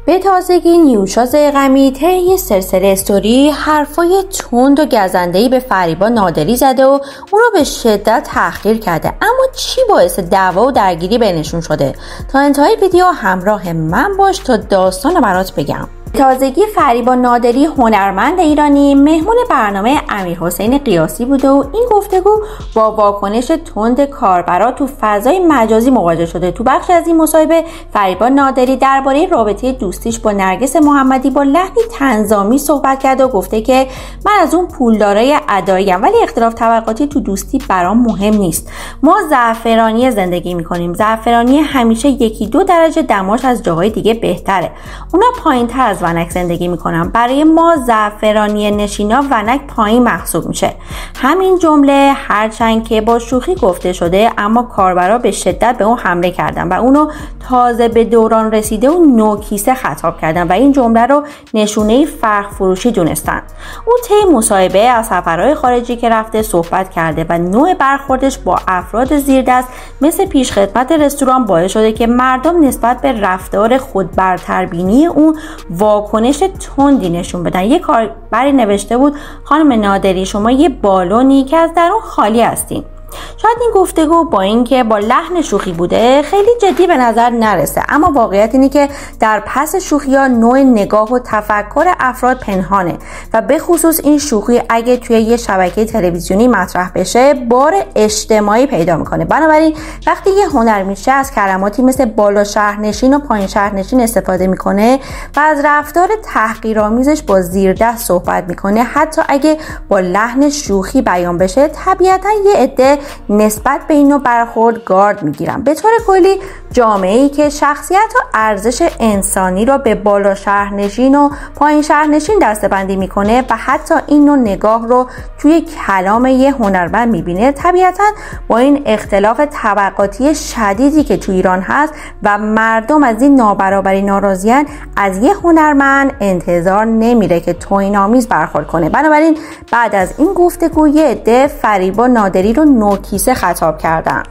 به تازگی نیوشا ضیغمی طی یه سلسله استوری حرفای تند و گزنده‌ای به فریبا نادری زده و اون رو به شدت تحقیر کرده. اما چی باعث دعوا و درگیری بینشون شده؟ تا انتهای ویدیو همراه من باش تا داستان برات بگم. تازگی فریبا نادری هنرمند ایرانی مهمون برنامه امیرحسین قیاسی بوده و این گفتگو با واکنش تند کاربرا تو فضای مجازی مواجه شده. تو بخش از این مصاحبه فریبا نادری درباره رابطه دوستیش با نرگس محمدی با لحنی طنزآمیز صحبت کرده و گفته که من از اون پولدارای اداییم، ولی اختلاف طبقاتی تو دوستی برام مهم نیست. ما زعفرانی زندگی میکنیم. زعفرانی همیشه 1-2 درجه دماش از جاهای دیگه بهتره. اونا پایین‌تر از ونک زندگی میکنم. برای ما زعفرانی نشینا ونک پایین محسوب میشه. همین جمله هرچند که با شوخی گفته شده اما کاربرا به شدت به اون حمله کردن و اونو تازه به دوران رسیده و نوکیسه خطاب کردن و این جمله رو نشونه فرق فروشی دونستن. اون طی مصاحبه از سفرهای خارجی که رفته صحبت کرده و نوع برخوردش با افراد زیردست مثل پیشخدمت رستوران باعث شده که مردم نسبت به رفتار خودبرتربینی اون واکنش تندی نشون بدن. یه کاربری نوشته بود خانم نادری شما یه بالونی که از درون خالی هستین. شاید این گفتگو با اینکه با لحن شوخی بوده خیلی جدی به نظر نرسه، اما واقعیت اینه که در پس شوخی‌ها نوع نگاه و تفکر افراد پنهانه و به خصوص این شوخی اگه توی یه شبکه تلویزیونی مطرح بشه بار اجتماعی پیدا میکنه. بنابراین وقتی یه هنرمند از کلماتی مثل بالا شهرنشین و پایین شهرنشین استفاده میکنه و از رفتار تحقیرآمیزش با زیردست صحبت میکنه، حتی اگه با لحن شوخی بیان بشه، طبیعتا یه عده نسبت به اینو برخورد گارد میگیرن. به طور کلی جامعه‌ای که شخصیت و ارزش انسانی رو به بالا شهرنشین و پایین شهرنشین دسته‌بندی میکنه و حتی این نوع نگاه رو توی کلام یه هنرمند میبینه، طبیعتا با این اختلاف طبقاتی شدیدی که تو ایران هست و مردم از این نابرابری ناراضیان، از یه هنرمند انتظار نمیره که توهین‌آمیز برخورد کنه. بنابراین بعد از این گفتگو یه عده فریبا نادری رو نوکیسه خطاب کردن.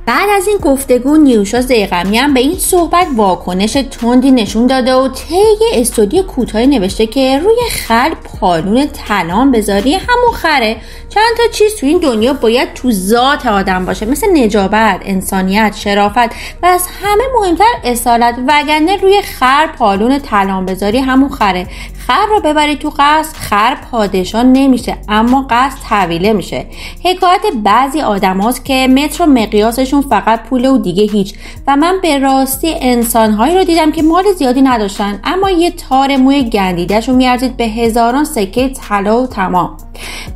بعد از این گفتگو نیوشا ضیغمی هم به این صحبت واکنش تندی نشون داده و طی یه استودیو کوتاهی نوشته که روی خر پالون طلان بذاری همون خره. چند تا چیز تو این دنیا باید تو ذات آدم باشه، مثل نجابت، انسانیت، شرافت و از همه مهمتر اصالت، وگرنه روی خر پالون طلان بذاری همون خره. خر رو ببری تو قصر، خر پادشاه نمیشه اما قصر طویله میشه. حکایت بعضی آدم هاست که متر و مقیاسشون فقط پوله و دیگه هیچ، و من به راستی انسانهایی رو دیدم که مال زیادی نداشتن اما یه تار موی گندیده‌شون میارزید به هزاران سکه طلا و تمام.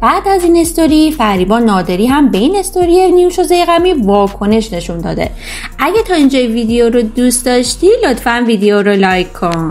بعد از این استوری فریبا نادری هم به این استوری نیوشا ضیغمی واکنش نشون داده. اگه تا اینجای ویدیو رو دوست داشتی لطفاً ویدیو رو لایک کن.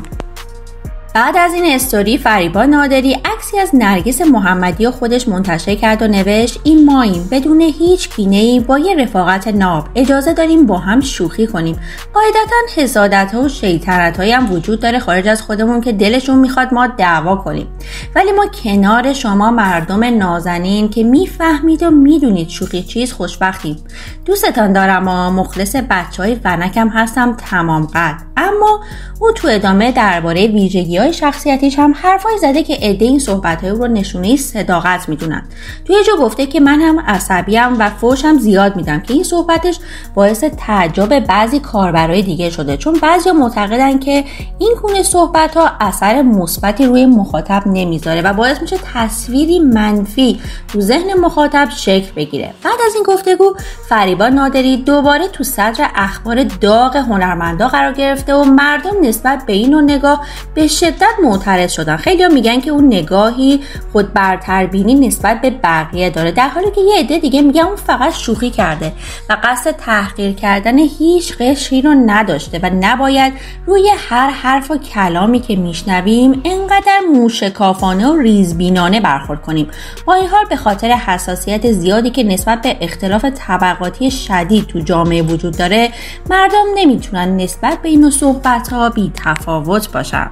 بعد از این استوری فریبا نادری عکسی از نرگس محمدی خودش منتشر کرد و نوشت این ماییم بدون هیچ کینه‌ای با یه رفاقت ناب، اجازه داریم با هم شوخی کنیم. قاعدتاً حسادت‌ها و شیطنت‌هایی هم وجود داره خارج از خودمون که دلشون میخواد ما دعوا کنیم، ولی ما کنار شما مردم نازنین که میفهمید و میدونید شوخی چیز خوشبختیم. دوستتان دارم و مخلص بچهای ونکم هستم تمام قد. اما او تو ادامه درباره ویژگی‌های شخصیتیش هم حرفای زده که عده این صحبت‌های رو نشونه صداقت میدونن. توی جا گفته که من هم عصبیم و فوشم زیاد میدم که این صحبتش باعث تعجب بعضی کاربرای دیگه شده، چون بعضیا معتقدن که این گونه صحبت‌ها اثر مثبتی روی مخاطب نمیذاره و باعث میشه تصویری منفی تو ذهن مخاطب شکل بگیره. بعد از این گفتگو فریبا نادری دوباره تو صدر اخبار داغ هنرمندا قرار گرفته و مردم نسبت به این نگاه به شدت معترض شدن. خیلی‌ها میگن که اون نگاهی خود برتربینی نسبت به بقیه داره، در حالی که یه عده دیگه میگن اون فقط شوخی کرده و قصد تحقیر کردن هیچ قشری رو نداشته و نباید روی هر حرف و کلامی که میشنویم انقدر موشکافانه و ریزبینانه برخورد کنیم. با این حال به خاطر حساسیت زیادی که نسبت به اختلاف طبقاتی شدید تو جامعه وجود داره، مردم نمیتونن نسبت به این صحبت‌ها بی تفاوت باشن.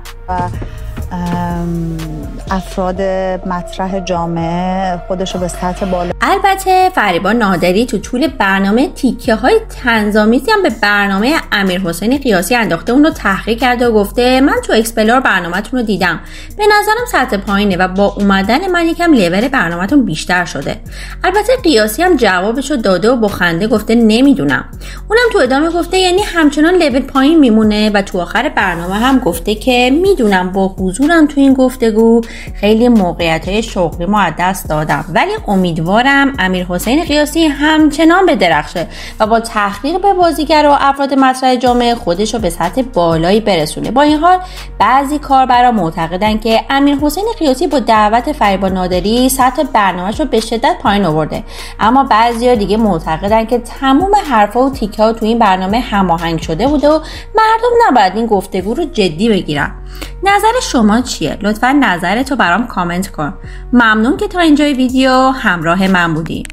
افراد مطرح جامعه خودش رو به سطح بالا. البته فریبا نادری تو طول برنامه تیکه های طنزآمیزی هم به برنامه امیرحسین قیاسی انداخته، اون رو تحقیر کرده و گفته من تو اکسپلور برنامه‌تون رو دیدم، به نظرم سطح پایینه و با اومدن من یکم لول برنامه‌تون بیشتر شده. البته قیاسی هم جوابشو داده و با خنده گفته نمیدونم. اونم تو ادامه گفته یعنی همچنان لول پایین میمونه و تو آخر برنامه هم گفته که میدونم با حضورم تو این گفتگو خیلی موقعیت‌های شغلی ما از دست دادم، ولی امیدوارم امیرحسین قیاسی همچنان بدرخشه و با تحقیق به بازیگر و افراد مطرح جامعه خودش رو به سطح بالایی برسونه. با این حال بعضی کاربرا معتقدن که امیرحسین قیاسی با دعوت فریبا نادری سطح برنامه‌اش رو به شدت پایین آورده، اما بعضیا دیگه معتقدن که تمام حرفا و تیکه‌ها تو این برنامه هماهنگ شده بوده و مردم نباید این گفتگو رو جدی بگیرن. نظر شما چیه؟ لطفاً نظرتو برام کامنت کن. ممنون که تا اینجای ویدیو همراه من بودی.